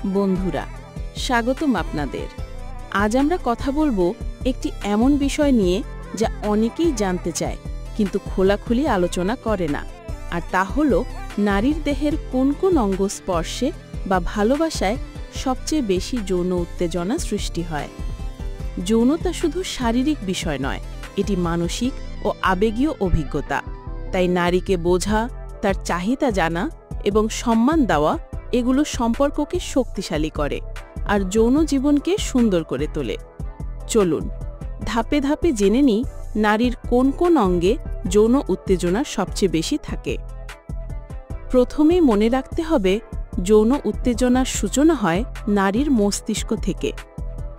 বন্ধুরা, স্বাগতম আপনাদের। আজ আমরা কথা বলবো একটি এমন বিষয় নিয়ে যা অনেকেই জানতে চায় কিন্তু খোলাখুলি আলোচনা করে না, আর তা হলো নারীর দেহের কোন কোন অঙ্গ স্পর্শে বা ভালোবাসায় সবচেয়ে বেশি যৌন উত্তেজনা সৃষ্টি হয়। যৌনতা শুধু শারীরিক বিষয় নয়, এটি মানসিক ও আবেগীয় অভিজ্ঞতা। তাই নারীকে বোঝা, তার চাহিদা জানা এবং সম্মান দেওয়া এগুলো সম্পর্ককে শক্তিশালী করে আর যৌন জীবনকে সুন্দর করে তোলে। চলুন ধাপে ধাপে জেনে নিই নারীর কোন কোন অঙ্গে যৌন উত্তেজনা সবচেয়ে বেশি থাকে। প্রথমেই মনে রাখতে হবে, যৌন উত্তেজনার সূচনা হয় নারীর মস্তিষ্ক থেকে।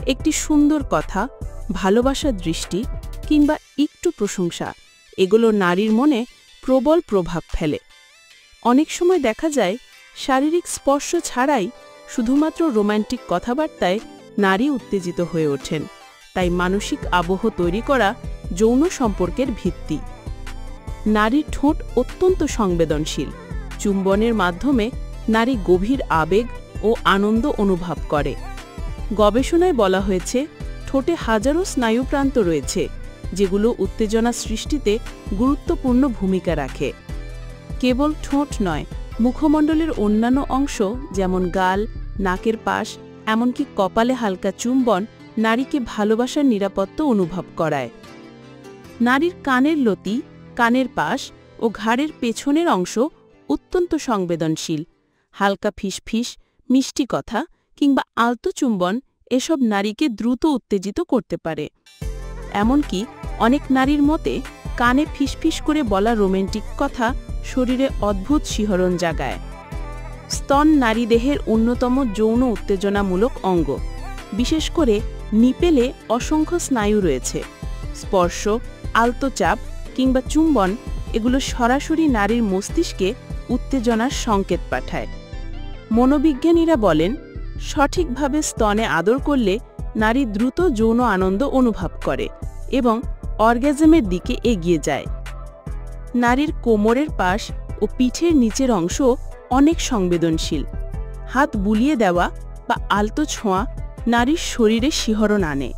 একটি সুন্দর কথা, ভালোবাসার দৃষ্টি কিংবা একটু প্রশংসা এগুলো নারীর মনে প্রবল প্রভাব ফেলে। অনেক সময় দেখা যায় শারীরিক স্পর্শ ছাড়াই শুধুমাত্র রোমান্টিক কথাবার্তায় নারী উত্তেজিত হয়ে ওঠেন। তাই মানসিক আবহ তৈরি করা যৌন সম্পর্কের ভিত্তি। নারীর ঠোঁট অত্যন্ত সংবেদনশীল। চুম্বনের মাধ্যমে নারী গভীর আবেগ ও আনন্দ অনুভব করে। গবেষণায় বলা হয়েছে, ঠোঁটে হাজারো স্নায়ুপ্রান্ত রয়েছে যেগুলো উত্তেজনা সৃষ্টিতে গুরুত্বপূর্ণ ভূমিকা রাখে। কেবল ঠোঁট নয়, মুখমণ্ডলের অন্যান্য অংশ যেমন গাল, নাকের পাশ, এমনকি কপালে হালকা চুম্বন নারীকে ভালোবাসার নিরাপত্তা অনুভব করায়। নারীর কানের লতি, কানের পাশ ও ঘাড়ের পেছনের অংশ অত্যন্ত সংবেদনশীল। হালকা ফিসফিস, মিষ্টি কথা কিংবা আলতো চুম্বন এসব নারীকে দ্রুত উত্তেজিত করতে পারে। এমনকি অনেক নারীর মতে কানে ফিসফিস করে বলা রোমান্টিক কথা শরীরে অদ্ভুত শিহরণ জাগায়। স্তন নারী দেহের অন্যতম যৌন উত্তেজনামূলক অঙ্গ। বিশেষ করে নিপেলে অসংখ্য স্নায়ু রয়েছে। স্পর্শ, আলতো চাপ কিংবা চুম্বন এগুলো সরাসরি নারীর মস্তিষ্কে উত্তেজনার সংকেত পাঠায়। মনোবিজ্ঞানীরা বলেন, সঠিকভাবে স্তনে আদর করলে নারী দ্রুত যৌন আনন্দ অনুভব করে এবং অর্গাজমের দিকে এগিয়ে যায়। নারীর কোমরের পাশ ও পিঠের নিচের অংশ অনেক সংবেদনশীল। হাত বুলিয়ে দেওয়া বা আলতো ছোঁয়া নারীর শরীরে শিহরণ আনে।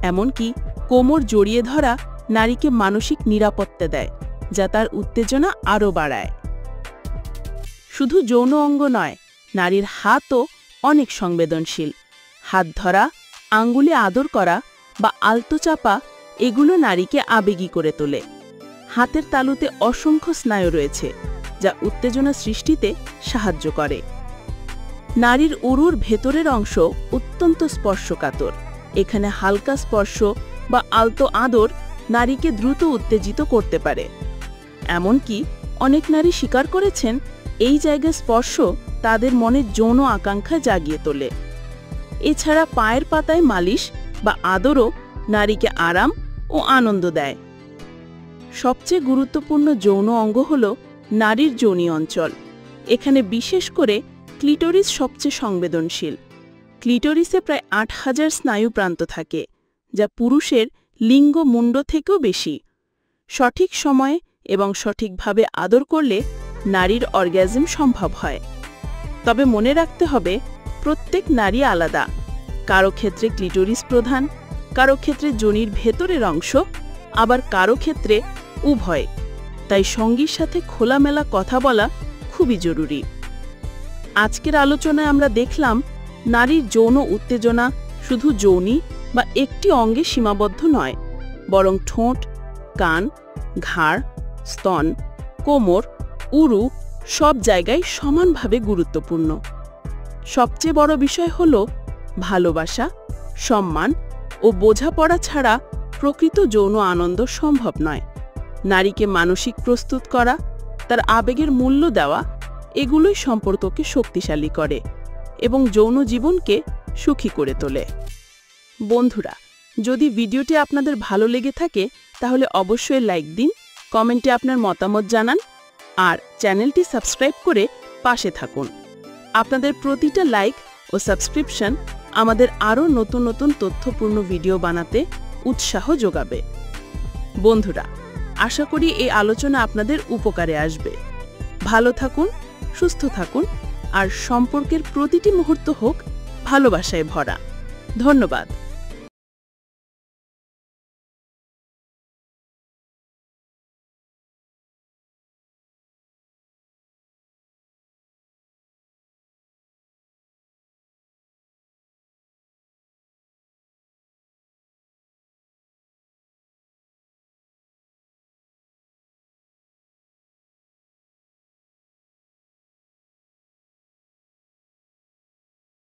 এমনকি কোমর জড়িয়ে ধরা নারীকে মানসিক নিরাপত্তা দেয়, যা তার উত্তেজনা আরও বাড়ায়। শুধু যৌন অঙ্গ নয়, নারীর হাতও অনেক সংবেদনশীল। হাত ধরা, আঙ্গুলে আদর করা বা আলতো চাপা এগুলো নারীকে আবেগী করে তোলে। হাতের তালুতে অসংখ্য স্নায়ু রয়েছে যা উত্তেজনা সৃষ্টিতে সাহায্য করে। নারীর উরুর ভেতরের অংশ অত্যন্ত স্পর্শকাতর। এখানে হালকা স্পর্শ বা আলতো আদর নারীকে দ্রুত উত্তেজিত করতে পারে। এমনকি অনেক নারী স্বীকার করেছেন, এই জায়গায় স্পর্শ তাদের মনে যৌন আকাঙ্ক্ষা জাগিয়ে তোলে। এছাড়া পায়ের পাতায় মালিশ বা আদরও নারীকে আরাম ও আনন্দ দেয়। সবচেয়ে গুরুত্বপূর্ণ যৌন অঙ্গ হল নারীর যোনি অঞ্চল। এখানে বিশেষ করে ক্লিটোরিস সবচেয়ে সংবেদনশীল। ক্লিটোরিসে প্রায় ৮,০০০ স্নায়ুপ্রান্ত থাকে, যা পুরুষের লিঙ্গ মুণ্ড থেকেও বেশি। সঠিক সময়ে এবং সঠিকভাবে আদর করলে নারীর অর্গাজম সম্ভব হয়। তবে মনে রাখতে হবে, প্রত্যেক নারী আলাদা। কারো ক্ষেত্রে ক্লিটোরিস প্রধান, কারো ক্ষেত্রে যোনির ভেতরের অংশ, আবার কারো ক্ষেত্রে উভয়। তাই সঙ্গীর সাথে খোলামেলা কথা বলা খুবই জরুরি। আজকের আলোচনায় আমরা দেখলাম, নারীর যৌন উত্তেজনা শুধু যৌনি বা একটি অঙ্গে সীমাবদ্ধ নয়, বরং ঠোঁট, কান, ঘাড়, স্তন, কোমর, উরু সব জায়গায় সমানভাবে গুরুত্বপূর্ণ। সবচেয়ে বড় বিষয় হল, ভালোবাসা, সম্মান ও বোঝাপড়া ছাড়া প্রকৃত যৌন আনন্দ সম্ভব নয়। নারীকে মানসিক প্রস্তুত করা, তার আবেগের মূল্য দেওয়া এগুলোই সম্পর্ককে শক্তিশালী করে এবং যৌন জীবনকে সুখী করে তোলে। বন্ধুরা, যদি ভিডিওটি আপনাদের ভালো লেগে থাকে তাহলে অবশ্যই লাইক দিন, কমেন্টে আপনার মতামত জানান আর চ্যানেলটি সাবস্ক্রাইব করে পাশে থাকুন। আপনাদের প্রতিটা লাইক ও সাবস্ক্রিপশন আমাদের আরও নতুন নতুন তথ্যপূর্ণ ভিডিও বানাতে উৎসাহ যোগাবে। বন্ধুরা, আশা করি এই আলোচনা আপনাদের উপকারে আসবে। ভালো থাকুন, সুস্থ থাকুন আর সম্পর্কের প্রতিটি মুহূর্ত হোক ভালোবাসায় ভরা। ধন্যবাদ।